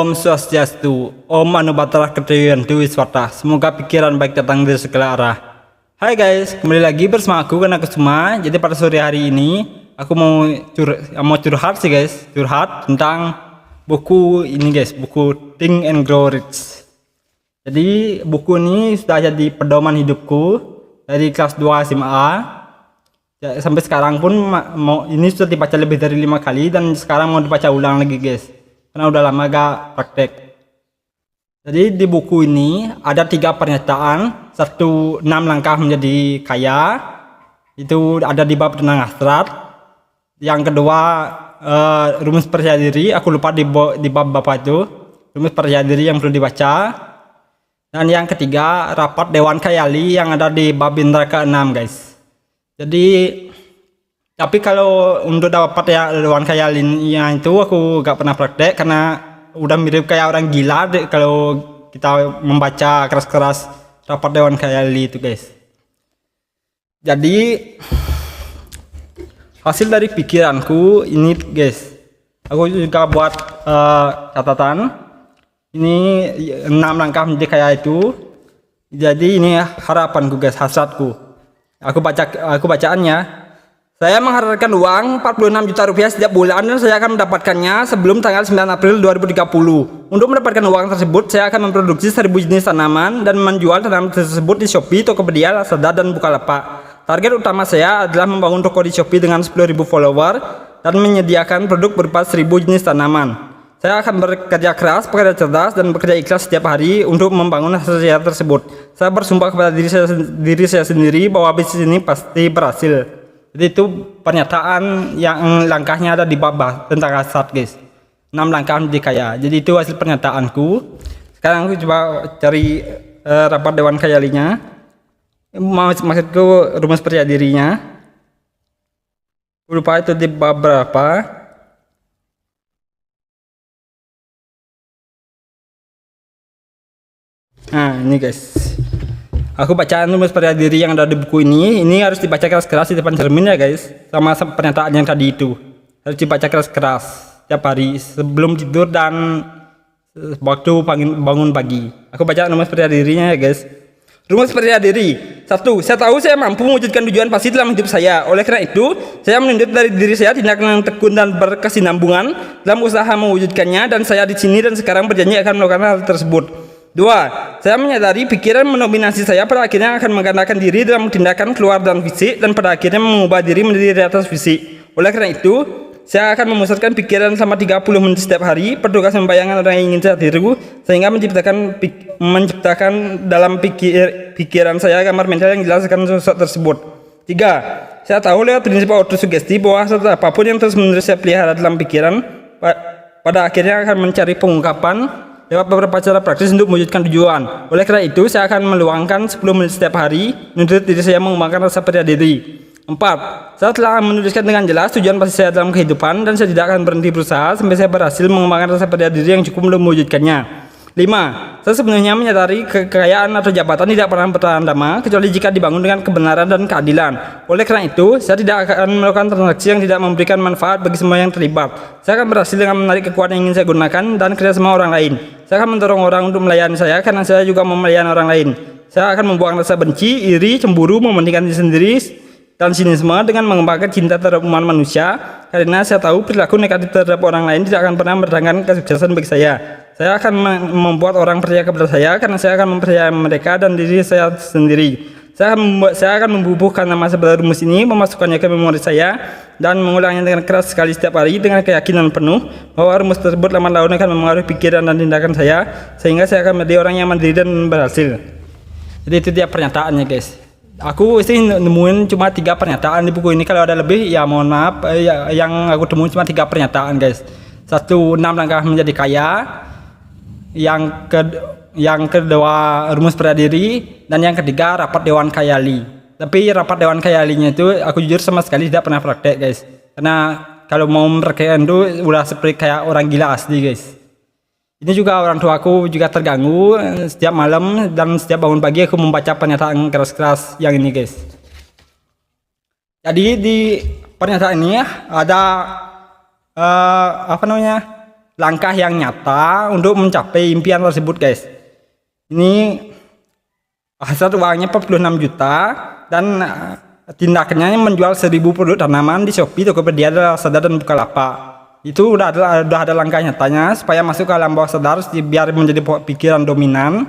Om Swastiastu, Om Anubbatra Kedhiyantu Wiswata. Semoga pikiran baik datang dari segala arah. Hai guys, kembali lagi bersama aku Gana Kusuma. Jadi pada sore hari ini aku mau curhat sih guys, curhat tentang buku ini guys, buku Think and Grow Rich. Jadi buku ini sudah jadi pedoman hidupku dari kelas 2 SMA. Ya, sampai sekarang pun ini sudah dibaca lebih dari 5 kali dan sekarang mau dibaca ulang lagi guys. Karena udah lama gak praktek. Jadi di buku ini ada 3 pernyataan, 6 langkah menjadi kaya. Itu ada di bab tentang hasrat. Yang kedua rumus percaya diri, aku lupa di bab bapak itu. Rumus percaya diri yang perlu dibaca. Dan yang ketiga rapat Dewan Khayali yang ada di bab indra ke-6 guys. Jadi tapi kalau untuk dapat ya Dewan Khayalinya itu aku gak pernah praktek karena udah mirip kayak orang gila deh kalau kita membaca keras-keras rapat Dewan Khayali itu guys. Jadi hasil dari pikiranku ini guys, aku juga buat catatan. Ini 6 langkah menjadi kaya itu. Jadi ini harapanku guys, hasratku. Aku bacaannya. Saya mengharapkan uang 46 juta rupiah setiap bulan dan saya akan mendapatkannya sebelum tanggal 9 April 2030. Untuk mendapatkan uang tersebut, saya akan memproduksi 1000 jenis tanaman dan menjual tanaman tersebut di Shopee, Tokopedia, Lazada, dan Bukalapak. Target utama saya adalah membangun toko di Shopee dengan 10.000 follower dan menyediakan produk berupa 1000 jenis tanaman. Saya akan bekerja keras, bekerja cerdas, dan bekerja ikhlas setiap hari untuk membangun hasil tersebut. Saya bersumpah kepada diri saya sendiri bahwa bisnis ini pasti berhasil. Jadi itu pernyataan yang langkahnya ada di bab tentang hasrat guys. 6 langkah menjadi kaya. Jadi itu hasil pernyataanku. Sekarang aku coba cari rapat Dewan Khayalinya. Maksudku rumus percaya dirinya. Lupa itu di bab berapa. Nah ini guys, aku bacaan rumus percaya diri yang ada di buku ini. Ini harus dibaca keras-keras di depan cermin ya guys. Sama pernyataan yang tadi itu harus dibaca keras-keras setiap hari sebelum tidur dan waktu bangun pagi. Aku baca rumus percaya dirinya ya guys. Rumus percaya diri 1. Saya tahu saya mampu mewujudkan tujuan pasti dalam hidup saya. Oleh karena itu, saya menuntut dari diri saya tindakan yang tekun dan berkesinambungan dalam usaha mewujudkannya. Dan saya di sini dan sekarang berjanji akan melakukan hal tersebut. 2. Saya menyadari pikiran mendominasi saya pada akhirnya akan menggandakan diri dalam tindakan keluar dan fisik dan pada akhirnya mengubah diri menjadi di atas fisik. Oleh karena itu, saya akan memusatkan pikiran selama 30 menit setiap hari, bertugas membayangkan orang yang ingin saya tiru sehingga menciptakan dalam pikiran saya gambar mental yang menjelaskan sosok tersebut. 3. Saya tahu lewat prinsip autosugesti bahwa sesuatu apapun yang terus-menerus saya pelihara dalam pikiran pada akhirnya akan mencari pengungkapan lewat beberapa cara praktis untuk mewujudkan tujuan. Oleh karena itu, saya akan meluangkan 10 menit setiap hari menuntut diri saya mengembangkan rasa percaya diri. 4. Saya telah menuliskan dengan jelas tujuan pasti saya dalam kehidupan dan saya tidak akan berhenti berusaha sampai saya berhasil mengembangkan rasa percaya diri yang cukup untuk mewujudkannya. 5. Saya sebenarnya menyadari kekayaan atau jabatan tidak pernah bertahan lama kecuali jika dibangun dengan kebenaran dan keadilan. Oleh karena itu, saya tidak akan melakukan transaksi yang tidak memberikan manfaat bagi semua yang terlibat. Saya akan berhasil dengan menarik kekuatan yang ingin saya gunakan dan kerja sama orang lain. Saya akan mendorong orang untuk melayani saya karena saya juga mau melayani orang lain. Saya akan membuang rasa benci, iri, cemburu, mementingkan diri sendiri, dan sinisme dengan mengembangkan cinta terhadap umat manusia. Karena saya tahu perilaku negatif terhadap orang lain tidak akan pernah mendatangkan kesuksesan bagi saya. Saya akan membuat orang percaya kepada saya karena saya akan mempercayai mereka dan diri saya sendiri. Saya akan membubuhkan nama sebelah rumus ini, memasukkannya ke memori saya dan mengulangnya dengan keras sekali setiap hari dengan keyakinan penuh bahwa rumus tersebut lama-lama akan mempengaruhi pikiran dan tindakan saya sehingga saya akan menjadi orang yang mandiri dan berhasil. Jadi itu dia pernyataannya guys. Aku sih nemuin cuma 3 pernyataan di buku ini. Kalau ada lebih ya mohon maaf. Yang aku temuin cuma 3 pernyataan guys. 1. 6 langkah menjadi kaya. Yang kedua rumus percaya diri. Dan yang ketiga rapat Dewan Khayali. Tapi rapat Dewan Khayalinya itu aku jujur sama sekali tidak pernah praktek guys. Karena kalau mau mempraktekkan itu udah seperti kayak orang gila asli guys. Ini juga orang tua aku juga terganggu setiap malam dan setiap bangun pagi aku membaca pernyataan keras-keras yang ini guys. Jadi di pernyataan ini ada langkah yang nyata untuk mencapai impian tersebut guys. Ini hasil uangnya 46 juta dan tindakannya menjual 1000 produk tanaman di Shopee, Tokopedia, Lazada dan Bukalapak. Itu udah ada langkah nyatanya supaya masuk ke alam bawah sadar biar menjadi pikiran dominan.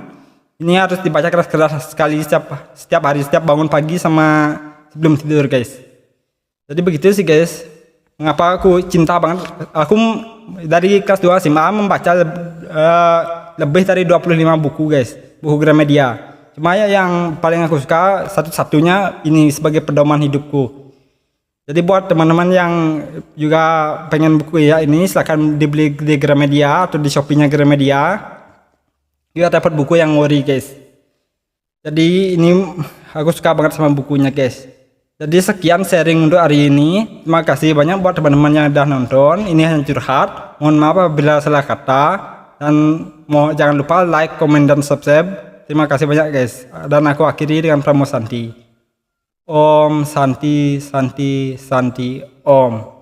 Ini harus dibaca keras-keras sekali setiap hari, setiap bangun pagi sama sebelum tidur guys. Jadi begitu sih guys. Mengapa aku cinta banget? Aku dari kelas 2 SMA membaca lebih dari 25 buku guys, buku Gramedia. Cuma ya yang paling aku suka satu-satunya ini sebagai pedoman hidupku. Jadi buat teman-teman yang juga pengen buku ya ini, silahkan dibeli di Gramedia atau di Shopee-nya Gramedia. Juga dapat buku yang ori guys. Jadi ini aku suka banget sama bukunya guys. Jadi sekian sharing untuk hari ini. Terima kasih banyak buat teman-teman yang udah nonton. Ini hanya curhat. Mohon maaf apabila salah kata. Dan jangan lupa like, komen, dan subscribe. Terima kasih banyak guys. Dan aku akhiri dengan Pramosanti. Om Santi Santi Santi Om.